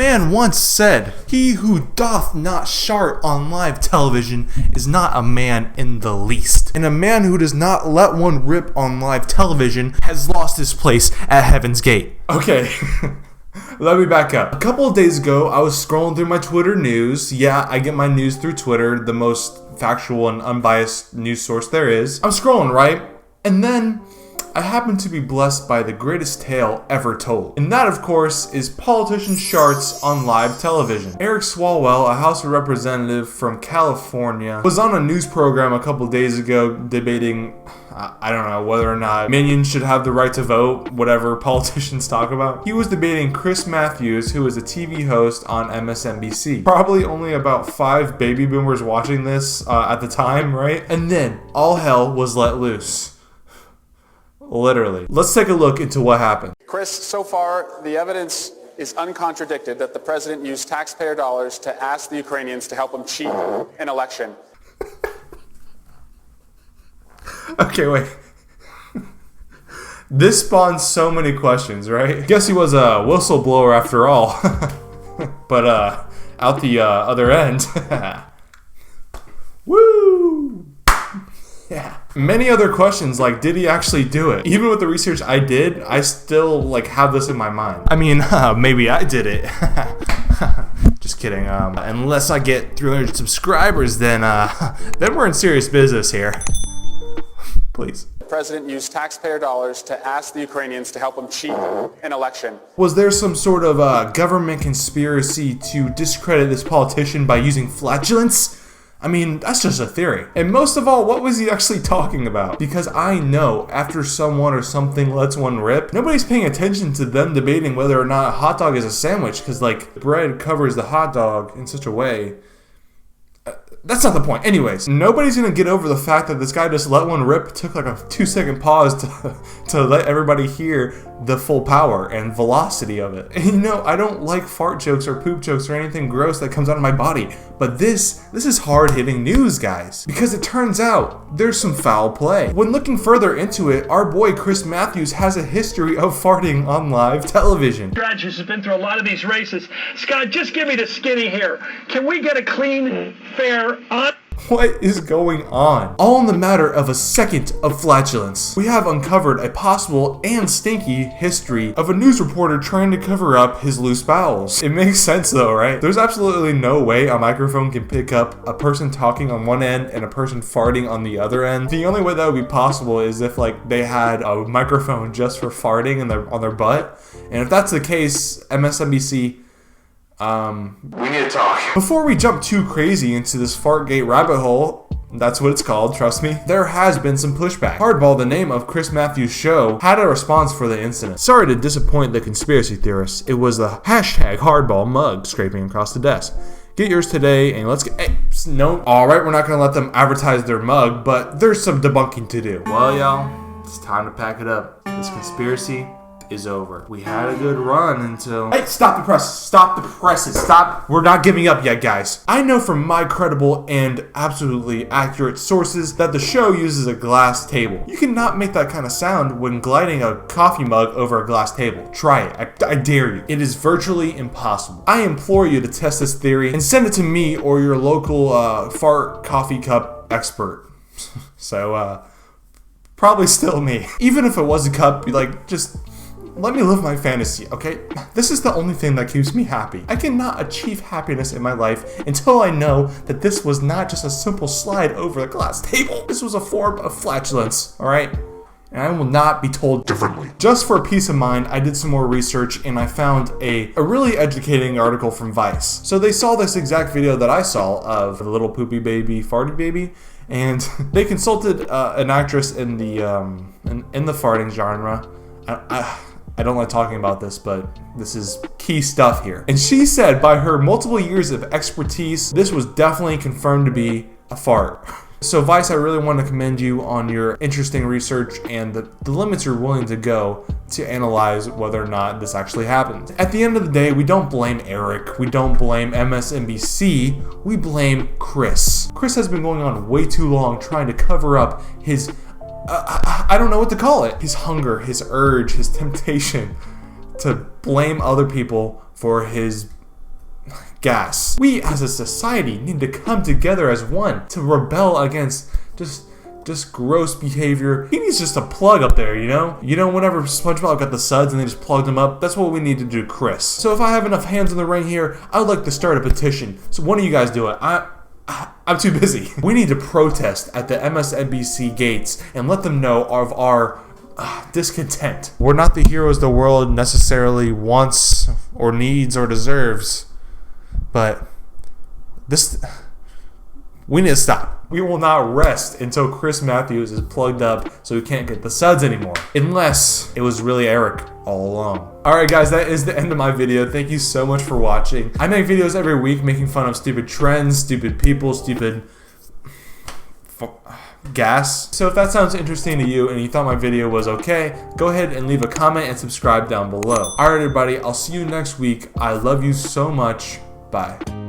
man once said, "He who doth not shart on live television is not a man in the least." And a man who does not let one rip on live television has lost his place at Heaven's Gate. Okay. Let me back up. A couple of days ago, I was scrolling through my Twitter news. Yeah, I get my news through Twitter, the most factual and unbiased news source there is. I'm scrolling, right? And then I happen to be blessed by the greatest tale ever told. And that, of course, is politician Sharts on live television. Eric Swalwell, a House of Representative from California, was on a news program a couple days ago debating, I don't know, whether or not minions should have the right to vote, whatever politicians talk about. He was debating Chris Matthews, who is a TV host on MSNBC. Probably only about 5 baby boomers watching this at the time, right? And then all hell was let loose. Literally. Let's take a look into what happened. Chris, so far, the evidence is uncontradicted that the president used taxpayer dollars to ask the Ukrainians to help him cheat an election. Okay, wait. This spawns so many questions, right? Guess he was a whistleblower after all. But, out the other end. Woo! Yeah. Many other questions, like, did he actually do it? Even with the research I did, I still, have this in my mind. I mean, maybe I did it. Just kidding. Unless I get 300 subscribers, then we're in serious business here. Please. The president used taxpayer dollars to ask the Ukrainians to help him cheat an election. Was there some sort of government conspiracy to discredit this politician by using flatulence? I mean, that's just a theory. And most of all, what was he actually talking about? Because I know after someone or something lets one rip, nobody's paying attention to them debating whether or not a hot dog is a sandwich, because bread covers the hot dog in such a way. That's not the point. Anyways, nobody's gonna get over the fact that this guy just let one rip, took a 2-second pause to let everybody hear the full power and velocity of it. And I don't like fart jokes or poop jokes or anything gross that comes out of my body. But this is hard-hitting news, guys. Because it turns out there's some foul play. When looking further into it, our boy Chris Matthews has a history of farting on live television. Strategist has been through a lot of these races. Scott, just give me the skinny here. Can we get a clean, fair, What is going on? All in the matter of a second of flatulence. We have uncovered a possible and stinky history of a news reporter trying to cover up his loose bowels. It makes sense though, right? There's absolutely no way a microphone can pick up a person talking on one end and a person farting on the other end. The only way that would be possible is if they had a microphone just for farting on their butt. And if that's the case, MSNBC, we need to talk. Before we jump too crazy into this Fartgate rabbit hole, that's what it's called, trust me, there has been some pushback. Hardball, the name of Chris Matthews' show, had a response for the incident. Sorry to disappoint the conspiracy theorists, it was the hashtag Hardball Mug scraping across the desk. Get yours today and let's get... Hey, no. Alright, we're not going to let them advertise their mug, but there's some debunking to do. Well, y'all, it's time to pack it up. This conspiracy is over. We had a good run until... Hey, stop the presses. Stop the presses. Stop. We're not giving up yet, guys. I know from my credible and absolutely accurate sources that the show uses a glass table. You cannot make that kind of sound when gliding a coffee mug over a glass table. Try it. I dare you. It is virtually impossible. I implore you to test this theory and send it to me or your local fart coffee cup expert. So, probably still me. Even if it was a cup, just... let me live my fantasy, okay? This is the only thing that keeps me happy. I cannot achieve happiness in my life until I know that this was not just a simple slide over a glass table. This was a form of flatulence, alright? And I will not be told differently. Just for peace of mind, I did some more research and I found a really educating article from Vice. So they saw this exact video that I saw of the little poopy baby, farty baby, and they consulted an actress in the farting genre. I don't like talking about this, but this is key stuff here. And she said by her multiple years of expertise, this was definitely confirmed to be a fart. So Vice, I really want to commend you on your interesting research and the limits you're willing to go to analyze whether or not this actually happened. At the end of the day, we don't blame Eric, we don't blame MSNBC, we blame Chris. Chris has been going on way too long trying to cover up his I don't know what to call it. His hunger, his urge, his temptation to blame other people for his gas. We as a society need to come together as one to rebel against just gross behavior. He needs just a plug up there, you know? You know, whenever SpongeBob got the suds and they just plugged him up, that's what we need to do, Chris. So if I have enough hands in the ring here, I would like to start a petition. So one of you guys do it. I'm too busy. We need to protest at the MSNBC gates and let them know of our discontent. We're not the heroes the world necessarily wants or needs or deserves, but we need to stop. We will not rest until Chris Matthews is plugged up so he can't get the suds anymore. Unless it was really Eric all along. Alright guys, that is the end of my video. Thank you so much for watching. I make videos every week making fun of stupid trends, stupid people, stupid gas. So if that sounds interesting to you and you thought my video was okay, go ahead and leave a comment and subscribe down below. Alright everybody, I'll see you next week. I love you so much. Bye.